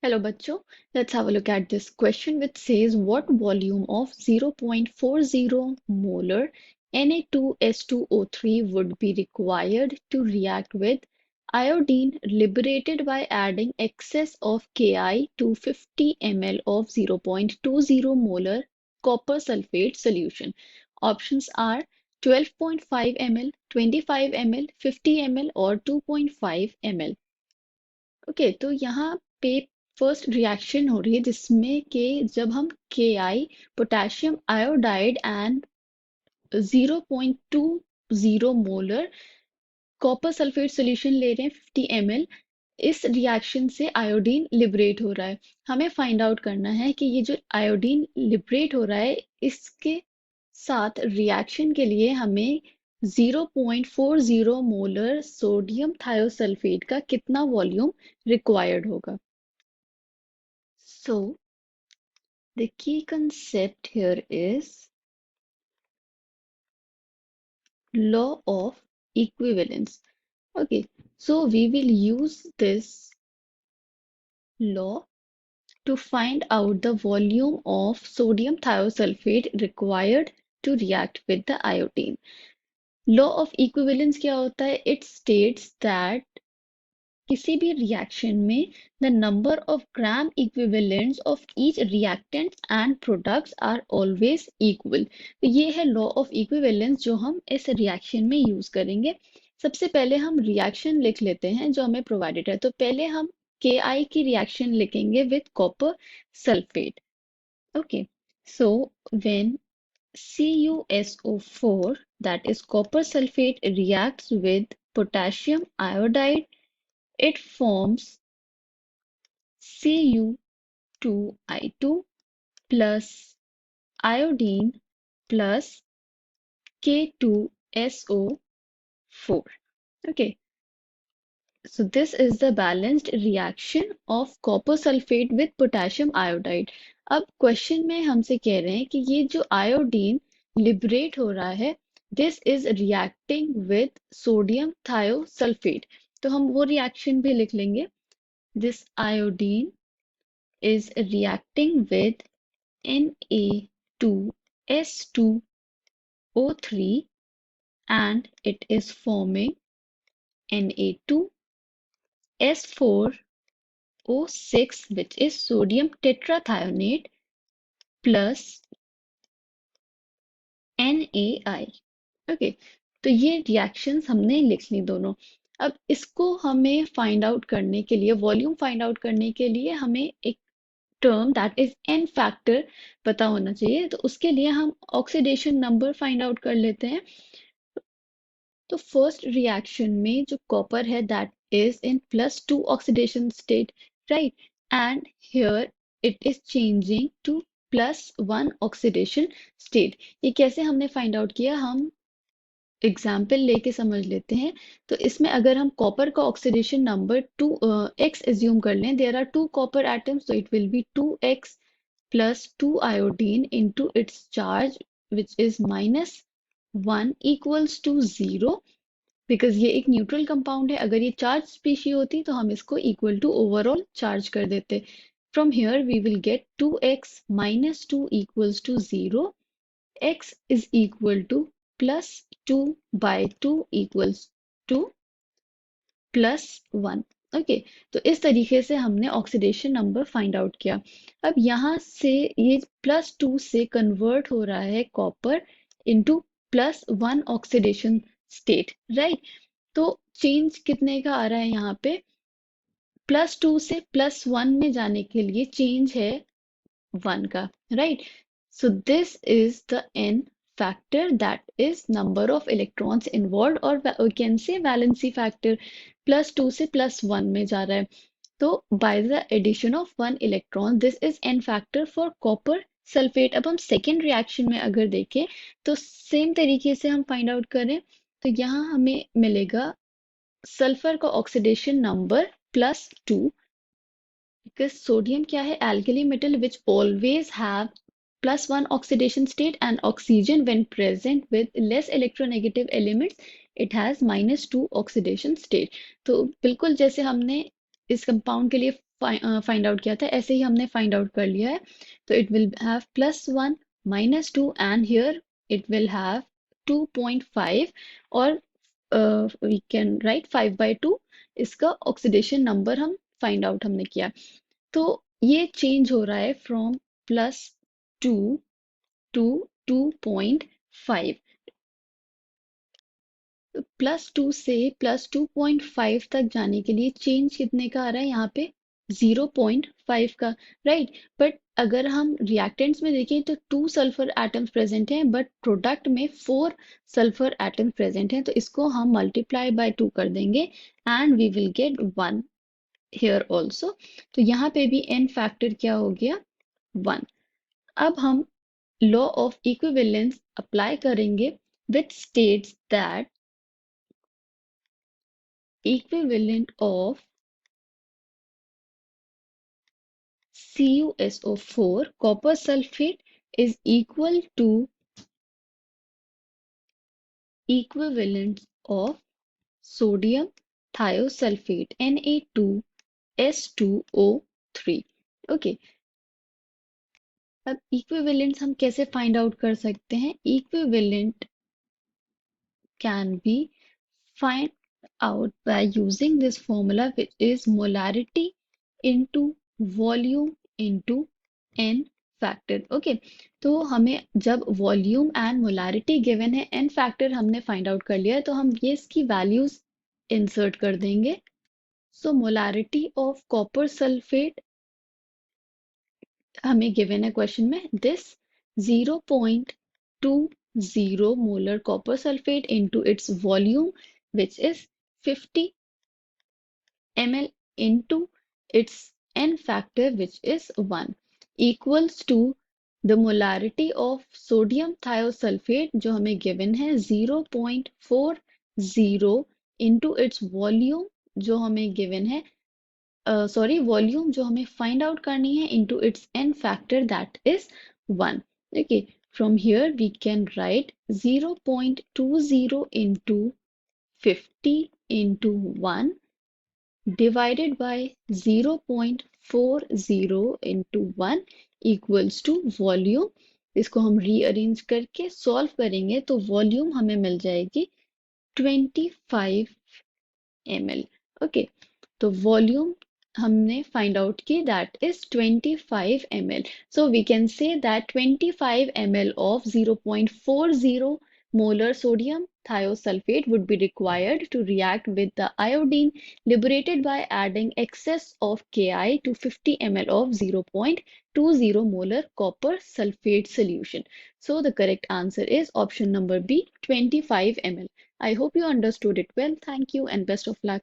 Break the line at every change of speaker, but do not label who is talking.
Hello, bachcho. Let's have a look at this question which says what volume of 0.40 molar Na2S2O3 would be required to react with iodine liberated by adding excess of Ki to 50 ml of 0.20 molar copper sulfate solution. Options are 12.5 ml, 25 ml, 50 ml और 2.5 ml. Okay तो यहाँ पे first reaction हो रही है जिसमें कि जब हम Ki potassium iodide and 0.20 molar copper sulphate solution ले रहे हैं 50 ml। इस रिएक्शन से आयोडीन लिबरेट हो रहा है। हमें फाइंड आउट करना है कि ये जो आयोडीन लिबरेट हो रहा है इसके साथ रिएक्शन के लिए हमें 0.40 मोलर सोडियम थायोसल्फेट का कितना वॉल्यूम रिक्वायर्ड होगा। So the key concept here is law of equivalence. Okay, so we will use this law to find out the volume of sodium thiosulfate required to react with the iodine. Law of equivalence क्या होता है? It states that किसी भी reaction में the number of gram equivalents of each reactant and products are always equal. तो ये है law of equivalence जो हम इस रिएक्शन में यूज करेंगे। सबसे पहले हम रिएक्शन लिख लेते हैं जो हमें प्रोवाइडेड है। तो पहले हम Ki की रिएक्शन लिखेंगे with copper sulfate. Okay, so when CuSO4, that is copper sulfate, reacts with potassium iodide, it forms Cu2I2 plus iodine plus K2SO4. Okay, so this is the balanced reaction of copper sulfate with potassium iodide. अब question में हमसे कह रहे हैं कि ये जो iodine liberate हो रहा है this is reacting with sodium thiosulphate. तो हम वो रिएक्शन भी लिख लेंगे। This iodine is reacting with Na2S2O3 and it is forming Na2S4O6 which is sodium tetrathionate plus NaI. Okay तो ये रिएक्शंस हमने लिख ली दोनों। अब इसको हमें फाइंड आउट करने के लिए वॉल्यूम फाइंड आउट करने के लिए हमें एक term that is an factor पता होना चाहिए। तो उसके लिए हम ऑक्सीडेशन नंबर फाइंड आउट कर लेते हैं। तो फर्स्ट रिएक्शन में जो कॉपर है that is in +2 oxidation state, right, and here it is changing to +1 oxidation state. ये कैसे हमने फाइंड आउट किया, हम एग्जाम्पल लेके समझ लेते हैं। तो इसमें अगर हम कॉपर का ऑक्सीडेशन नंबर 2x एज्यूम कर लें, देयर आर 2 कॉपर एटम्स, तो it will be 2x plus 2 iodine into its charge which is -1 equals to 0 because ये एक न्यूट्रल कंपाउंड है। अगर ये चार्ज स्पीशी होती तो हम इसको इक्वल टू ओवरऑल चार्ज कर देते। From here we will get 2x minus 2 equals to 0, x is equal to +2 by 2 equals to +1। Okay, तो इस तरीके से हमने ऑक्सीडेशन नंबर फाइंड आउट किया। अब यहाँ से ये +2 से कन्वर्ट हो रहा है copper into +1 oxidation state, right. तो चेंज कितने का आ रहा है यहाँ पे, +2 से +1 में जाने के लिए चेंज है 1 का, right. So this is the n factor, that is number of electrons involved, or we can say valency factor। +2 से +1 में जा रहा है तो by the addition of 1 electron this is n factor for copper sulfate। अब हम second reaction में अगर देखें तो सेम तरीके से हम फाइंड आउट करें तो यहाँ हमें मिलेगा सल्फर का ऑक्सीडेशन नंबर +2 because sodium क्या है, alkali metal which always have +1 oxidation state, and oxygen when present with less electronegative elements it has -2 oxidation state। तो बिल्कुल जैसे हमने इस कंपाउंड के लिए फाइंड आउट किया था, ऐसे ही हमने फाइंड आउट कर लिया है। तो it will have +1 -2 and here it will have 2.5 और वी कैन राइट 5/2 इसका ऑक्सीडेशन नंबर हम फाइंड आउट हमने किया। तो ये चेंज हो रहा है फ्रॉम +2 टू 2.5। +2 से +2.5 तक जाने के लिए चेंज कितने का आ रहा है यहाँ पे? 0.5 का, राइट। बट अगर हम रिएक्टेंट्स में देखें तो 2 सल्फर एटम्स प्रेजेंट हैं, बट प्रोडक्ट में 4 सल्फर एटम्स प्रेजेंट हैं, तो इसको हम मल्टीप्लाई बाय 2 कर देंगे and we will get 1 here also. तो यहाँ पे भी n फैक्टर क्या हो गया? 1। अब हम लॉ ऑफ इक्विवेलेंस अप्लाई करेंगे which states that equivalent of CuSO4 copper sulfate is equal to equivalent of sodium thiosulfate Na2S2O3। Okay, अब इक्विवेलेंट हम कैसे फाइंड आउट कर सकते हैं? Equivalent can be find out by using this formula, which is molarity into volume into n factor। Okay, तो हमें जब volume and molarity given है, n फैक्टर हमने फाइंड आउट कर लिया है, तो हम ये इसकी वैल्यूज इंसर्ट कर देंगे। सो मोलारिटी ऑफ कॉपर सल्फेट हमें गिवन है क्वेश्चन में this 0.20 molar copper sulfate into its volume which is 50 ml into its n factor which is 1 equals to the molarity of sodium thiosulfate जो हमें given है 0.40 into its volume जो हमें given है sorry volume जो हमें find out करनी है into its n factor that is 1। okay, from here we can write 0.20 into 50 into 1 divided by 0.40 into 1 equals to volume. इसको हम रीअरेंज करके सॉल्व करेंगे तो वॉल्यूम हमें मिल जाएगी 25 ml। ओके, तो वॉल्यूम हमने फाइंड आउट की that is 25 ml। So we can say that 25 ml of 0.40 molar sodium thiosulfate would be required to react with the iodine liberated by adding excess of Ki to 50 ml of 0.20 molar copper sulfate solution। So the correct answer is option number B, 25 ml। I hope you understood it well. Thank you and best of luck.